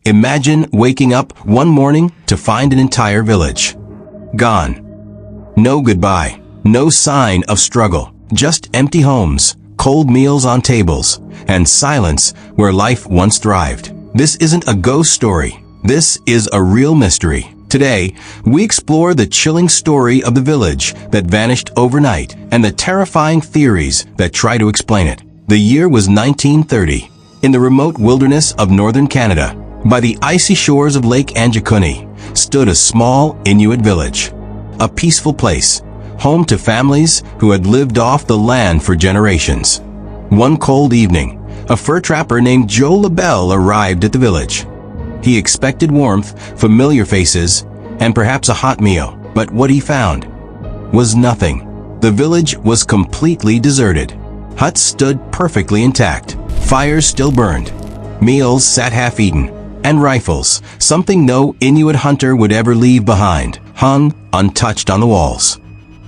Imagine waking up one morning to find an entire village gone. No goodbye, no sign of struggle, just empty homes, cold meals on tables, and silence where life once thrived. This isn't a ghost story. This is a real mystery. Today, we explore the chilling story of the village that vanished overnight and the terrifying theories that try to explain it. The year was 1930. In the remote wilderness of northern Canada, by the icy shores of Lake Anjikuni, stood a small Inuit village. A peaceful place, home to families who had lived off the land for generations. One cold evening, a fur trapper named Joe Labelle arrived at the village. He expected warmth, familiar faces, and perhaps a hot meal, but what he found was nothing. The village was completely deserted. Huts stood perfectly intact. Fires still burned. Meals sat half-eaten. And rifles, something no Inuit hunter would ever leave behind, hung untouched on the walls.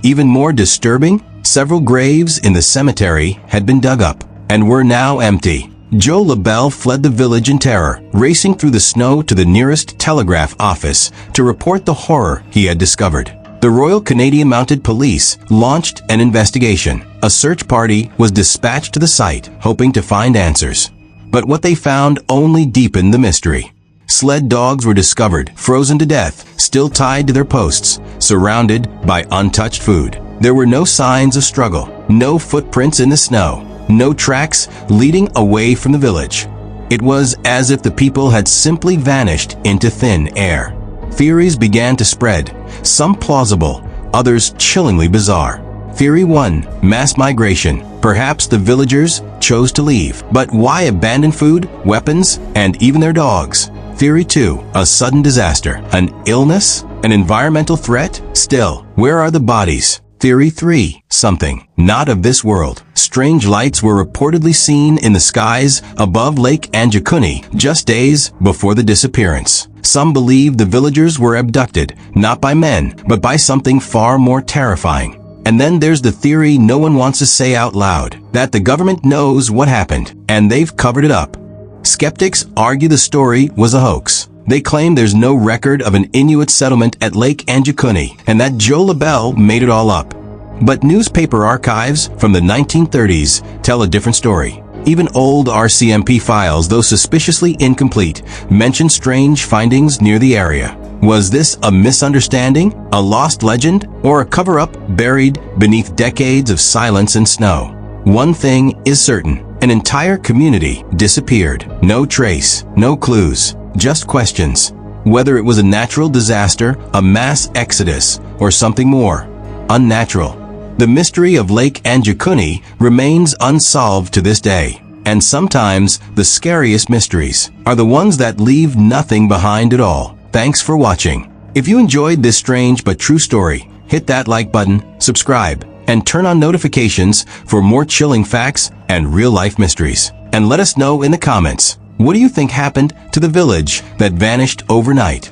Even more disturbing, several graves in the cemetery had been dug up and were now empty. Joe Labelle fled the village in terror, racing through the snow to the nearest telegraph office to report the horror he had discovered. The Royal Canadian Mounted Police launched an investigation. A search party was dispatched to the site, hoping to find answers. But what they found only deepened the mystery. Sled dogs were discovered, frozen to death, still tied to their posts, surrounded by untouched food. There were no signs of struggle, no footprints in the snow, no tracks leading away from the village. It was as if the people had simply vanished into thin air. Theories began to spread, some plausible, others chillingly bizarre. Theory 1. Mass migration. Perhaps the villagers chose to leave. But why abandon food, weapons, and even their dogs? Theory 2. A sudden disaster. An illness? An environmental threat? Still, where are the bodies? Theory 3. Something not of this world. Strange lights were reportedly seen in the skies above Lake Anjikuni just days before the disappearance. Some believe the villagers were abducted, not by men, but by something far more terrifying. And then there's the theory no one wants to say out loud, that the government knows what happened, and they've covered it up. Skeptics argue the story was a hoax. They claim there's no record of an Inuit settlement at Lake Anjikuni, and that Joe Labelle made it all up. But newspaper archives from the 1930s tell a different story. Even old RCMP files, though suspiciously incomplete, mention strange findings near the area. Was this a misunderstanding, a lost legend, or a cover-up buried beneath decades of silence and snow? One thing is certain, an entire community disappeared. No trace, no clues, just questions. Whether it was a natural disaster, a mass exodus, or something more unnatural. The mystery of Lake Anjikuni remains unsolved to this day. And sometimes the scariest mysteries are the ones that leave nothing behind at all. Thanks for watching. If you enjoyed this strange but true story, hit that like button, subscribe, and turn on notifications for more chilling facts and real-life mysteries. And let us know in the comments, what do you think happened to the village that vanished overnight?